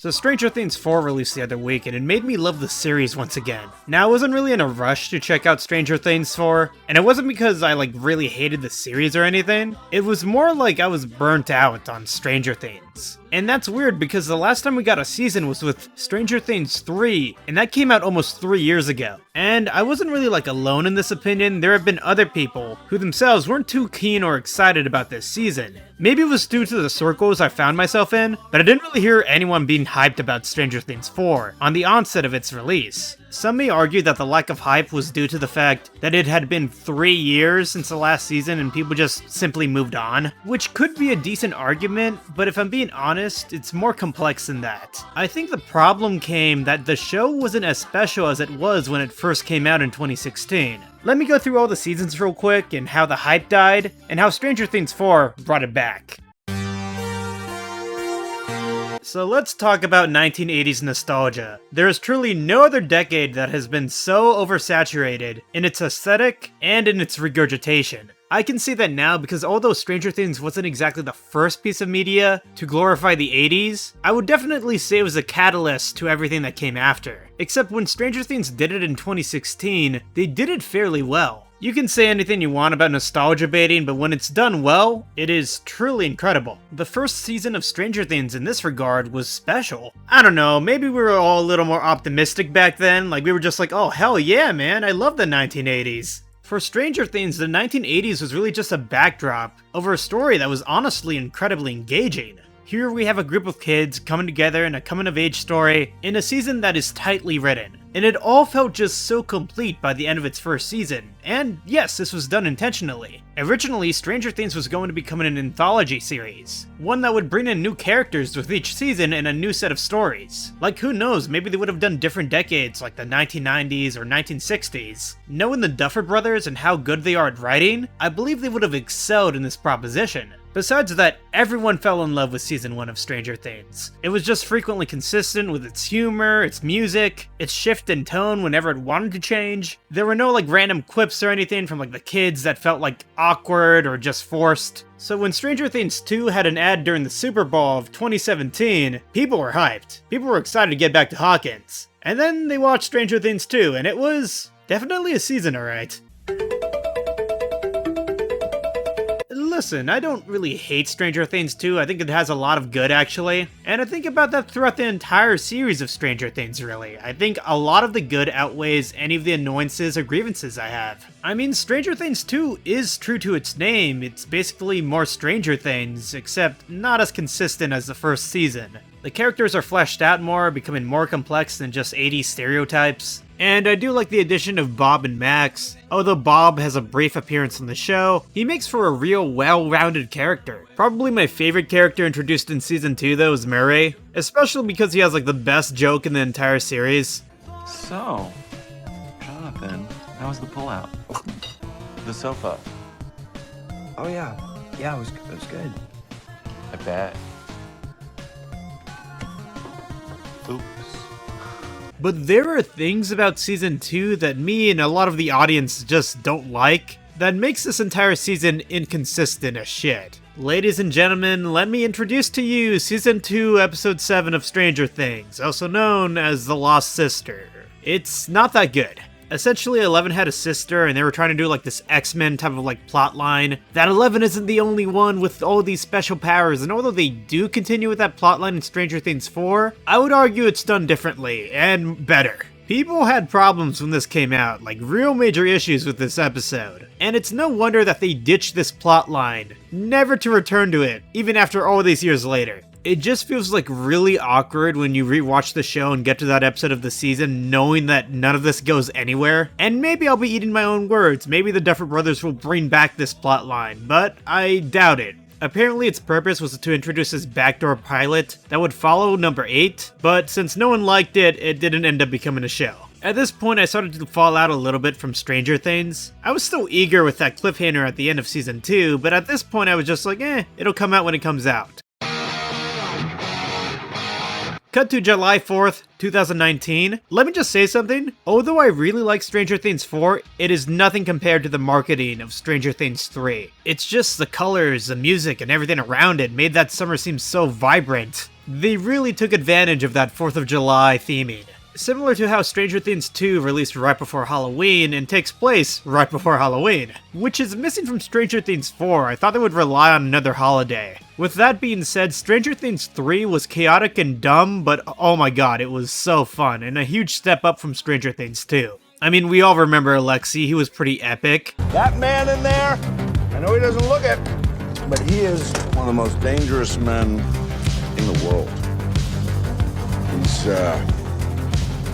So Stranger Things 4 released the other week, and it made me love the series once again. Now, I wasn't really in a rush to check out Stranger Things 4, and it wasn't because I really hated the series or anything. It was more like I was burnt out on Stranger Things. And that's weird because the last time we got a season was with Stranger Things 3, and that came out almost 3 years ago. And I wasn't really alone in this opinion. There have been other people who themselves weren't too keen or excited about this season. Maybe it was due to the circles I found myself in, but I didn't really hear anyone being hyped about Stranger Things 4 on the onset of its release. Some may argue that the lack of hype was due to the fact that it had been 3 years since the last season and people just simply moved on, which could be a decent argument, but if I'm being honest, it's more complex than that. I think the problem came that the show wasn't as special as it was when it first came out in 2016. Let me go through all the seasons real quick and how the hype died, and how Stranger Things 4 brought it back. So let's talk about 1980s nostalgia. There is truly no other decade that has been so oversaturated in its aesthetic and in its regurgitation. I can see that now because although Stranger Things wasn't exactly the first piece of media to glorify the 80s, I would definitely say it was a catalyst to everything that came after. Except when Stranger Things did it in 2016, they did it fairly well. You can say anything you want about nostalgia baiting, but when it's done well, it is truly incredible. The first season of Stranger Things in this regard was special. I don't know, maybe we were all a little more optimistic back then, we were just oh hell yeah man, I love the 1980s. For Stranger Things, the 1980s was really just a backdrop over a story that was honestly incredibly engaging. Here we have a group of kids coming together in a coming-of-age story in a season that is tightly written. And it all felt just so complete by the end of its first season. And yes, this was done intentionally. Originally, Stranger Things was going to become an anthology series. One that would bring in new characters with each season and a new set of stories. Who knows, maybe they would have done different decades like the 1990s or 1960s. Knowing the Duffer Brothers and how good they are at writing, I believe they would have excelled in this proposition. Besides that, everyone fell in love with season 1 of Stranger Things. It was just frequently consistent with its humor, its music, its shift in tone whenever it wanted to change. There were no random quips or anything from the kids that felt awkward or just forced. So when Stranger Things 2 had an ad during the Super Bowl of 2017, people were hyped. People were excited to get back to Hawkins. And then they watched Stranger Things 2 and it was definitely a season, alright. Listen, I don't really hate Stranger Things 2, I think it has a lot of good actually, and I think about that throughout the entire series of Stranger Things really. I think a lot of the good outweighs any of the annoyances or grievances I have. I mean, Stranger Things 2 is true to its name, it's basically more Stranger Things, except not as consistent as the first season. The characters are fleshed out more, becoming more complex than just 80s stereotypes. And I do like the addition of Bob and Max. Although Bob has a brief appearance on the show, he makes for a real well-rounded character. Probably my favorite character introduced in season 2 though is Murray, especially because he has the best joke in the entire series. So, Jonathan, how was the pullout? The sofa. Oh yeah, it was good. I bet. Oops. But there are things about season 2 that me and a lot of the audience just don't like, that makes this entire season inconsistent as shit. Ladies and gentlemen, let me introduce to you season 2 episode 7 of Stranger Things, also known as The Lost Sister. It's not that good. Essentially, Eleven had a sister, and they were trying to do this X-Men type of plot line, that Eleven isn't the only one with all these special powers, and although they do continue with that plotline in Stranger Things 4, I would argue it's done differently, and better. People had problems when this came out, real major issues with this episode, and it's no wonder that they ditched this plotline, never to return to it, even after all these years later. It just feels really awkward when you rewatch the show and get to that episode of the season knowing that none of this goes anywhere. And maybe I'll be eating my own words, maybe the Duffer Brothers will bring back this plotline, but I doubt it. Apparently its purpose was to introduce this backdoor pilot that would follow number 8, but since no one liked it, it didn't end up becoming a show. At this point, I started to fall out a little bit from Stranger Things. I was still eager with that cliffhanger at the end of season 2, but at this point I was just it'll come out when it comes out. Cut to July 4th, 2019. Let me just say something. Although I really like Stranger Things 4, it is nothing compared to the marketing of Stranger Things 3. It's just the colors, the music, and everything around it made that summer seem so vibrant. They really took advantage of that 4th of July theming. Similar to how Stranger Things 2 released right before Halloween and takes place right before Halloween, which is missing from Stranger Things 4. I thought they would rely on another holiday. With that being said, Stranger Things 3 was chaotic and dumb, but oh my god, it was so fun, and a huge step up from Stranger Things 2. I mean, we all remember Alexei, he was pretty epic. That man in there, I know he doesn't look it, but he is one of the most dangerous men in the world. He's,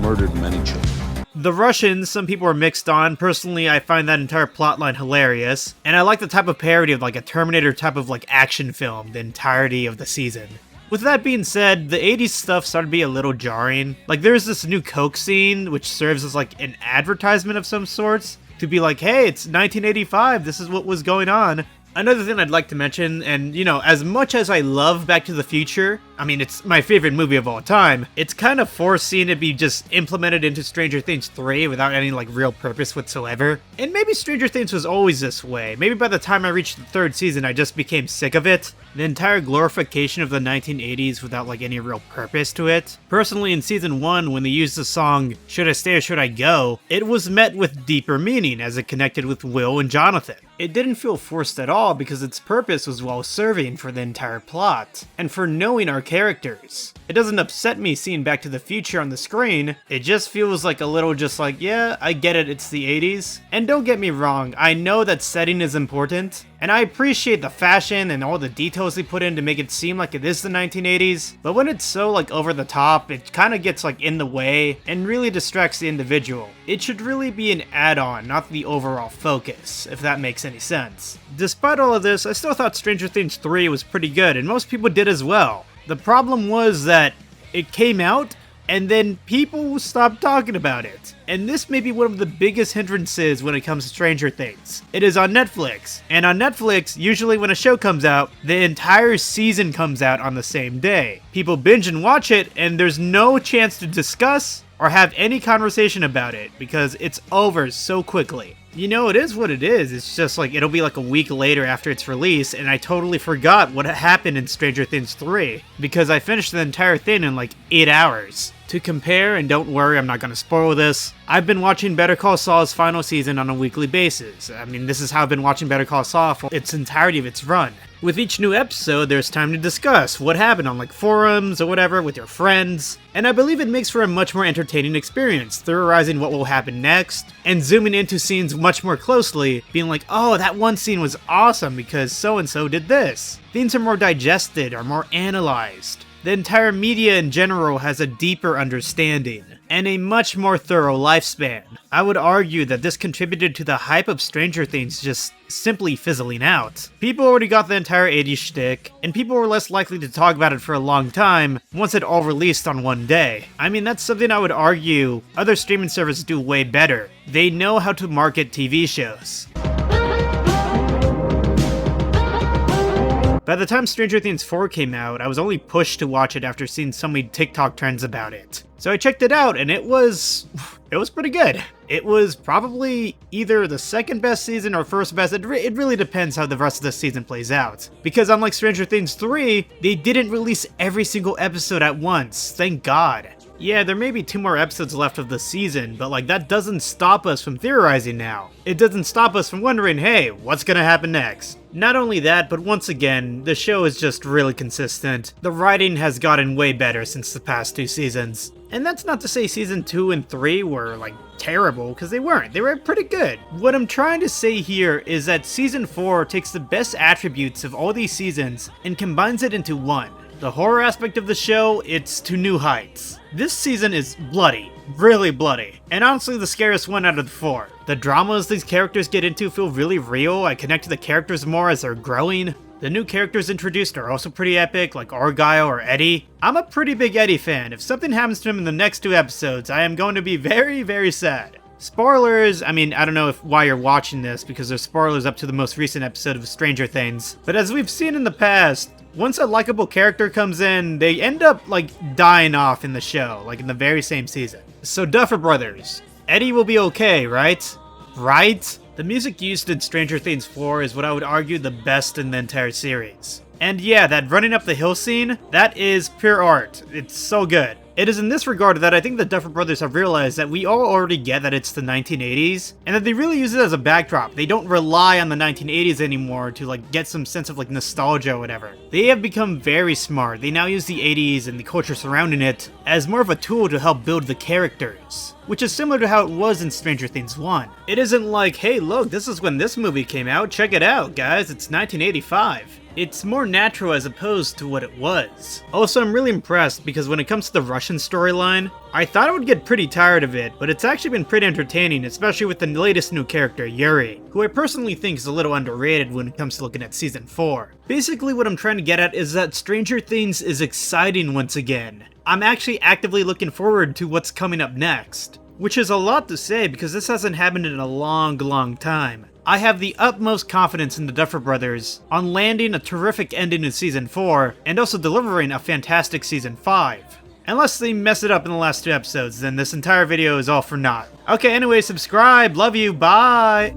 murdered many children. The Russians, some people are mixed on. Personally, I find that entire plotline hilarious, and I like the type of parody of like a Terminator type of like action film the entirety of the season. With that being said, the 80s stuff started to be a little jarring. Like there's this new Coke scene, which serves as like an advertisement of some sorts, to be like, hey, it's 1985, this is what was going on. Another thing I'd like to mention, and you know, as much as I love Back to the Future, I mean, it's my favorite movie of all time, it's kind of forced seeing it be just implemented into Stranger Things 3 without any like real purpose whatsoever. And maybe Stranger Things was always this way. Maybe by the time I reached the 3rd season, I just became sick of it. The entire glorification of the 1980s without like any real purpose to it. Personally, in season 1, when they used the song Should I Stay or Should I Go, it was met with deeper meaning as it connected with Will and Jonathan. It didn't feel forced at all because its purpose was well-serving for the entire plot, and for knowing our characters. It doesn't upset me seeing Back to the Future on the screen, it just feels like a little just like, yeah, I get it, it's the 80s. And don't get me wrong, I know that setting is important, and I appreciate the fashion and all the details they put in to make it seem like it is the 1980s, but when it's so like over the top, it kind of gets like in the way and really distracts the individual. It should really be an add-on, not the overall focus, if that makes any sense. Despite all of this, I still thought Stranger Things 3 was pretty good, and most people did as well. The problem was that it came out, and then people stopped talking about it. And this may be one of the biggest hindrances when it comes to Stranger Things. It is on Netflix, and on Netflix, usually when a show comes out, the entire season comes out on the same day. People binge and watch it, and there's no chance to discuss or have any conversation about it, because it's over so quickly. You know, it is what it is. It's just like, it'll be like a week later after its release, and I totally forgot what happened in Stranger Things 3, because I finished the entire thing in like 8 hours. To compare, and don't worry, I'm not going to spoil this, I've been watching Better Call Saul's final season on a weekly basis. I mean, this is how I've been watching Better Call Saul for its entirety of its run. With each new episode, there's time to discuss what happened on like forums or whatever with your friends, and I believe it makes for a much more entertaining experience, theorizing what will happen next, and zooming into scenes much more closely, being like, oh, that one scene was awesome because so-and-so did this. Things are more digested, or more analyzed. The entire media in general has a deeper understanding, and a much more thorough lifespan. I would argue that this contributed to the hype of Stranger Things just simply fizzling out. People already got the entire 80s shtick, and people were less likely to talk about it for a long time once it all released on one day. I mean, that's something I would argue other streaming services do way better. They know how to market TV shows. By the time Stranger Things 4 came out, I was only pushed to watch it after seeing so many TikTok trends about it. So I checked it out, and it was pretty good. It was probably either the second best season or first best. It really depends how the rest of the season plays out. Because unlike Stranger Things 3, they didn't release every single episode at once, thank God. Yeah, there may be 2 more episodes left of the season, but like that doesn't stop us from theorizing now. It doesn't stop us from wondering, hey, what's gonna happen next? Not only that, but once again, the show is just really consistent. The writing has gotten way better since the past 2 seasons. And that's not to say season 2 and 3 were like terrible, because they weren't. They were pretty good. What I'm trying to say here is that season 4 takes the best attributes of all these seasons and combines it into one. The horror aspect of the show, it's to new heights. This season is bloody, really bloody, and honestly the scariest one out of the 4. The dramas these characters get into feel really real. I connect to the characters more as they're growing. The new characters introduced are also pretty epic, like Argyle or Eddie. I'm a pretty big Eddie fan. If something happens to him in the next 2 episodes, I am going to be very, very sad. Spoilers, I mean, I don't know why you're watching this, because there's spoilers up to the most recent episode of Stranger Things, but as we've seen in the past, Once a likable character comes in, they end up, like, dying off in the show, like in the very same season. So Duffer Brothers, Eddie will be okay, right? Right? The music used in Stranger Things 4 is what I would argue the best in the entire series. And yeah, that running up the hill scene, that is pure art. It's so good. It is in this regard that I think the Duffer Brothers have realized that we all already get that it's the 1980s, and that they really use it as a backdrop. They don't rely on the 1980s anymore to like get some sense of like nostalgia or whatever. They have become very smart. They now use the 80s and the culture surrounding it as more of a tool to help build the characters, which is similar to how it was in Stranger Things 1. It isn't like, hey look, this is when this movie came out, check it out guys, it's 1985. It's more natural as opposed to what it was. Also, I'm really impressed because when it comes to the Russian storyline, I thought I would get pretty tired of it, but it's actually been pretty entertaining, especially with the latest new character, Yuri, who I personally think is a little underrated when it comes to looking at Season 4. Basically, what I'm trying to get at is that Stranger Things is exciting once again. I'm actually actively looking forward to what's coming up next, which is a lot to say because this hasn't happened in a long time. I have the utmost confidence in the Duffer Brothers on landing a terrific ending in Season 4 and also delivering a fantastic Season 5. Unless they mess it up in the last 2 episodes, then this entire video is all for naught. Okay, anyway, subscribe, love you, bye!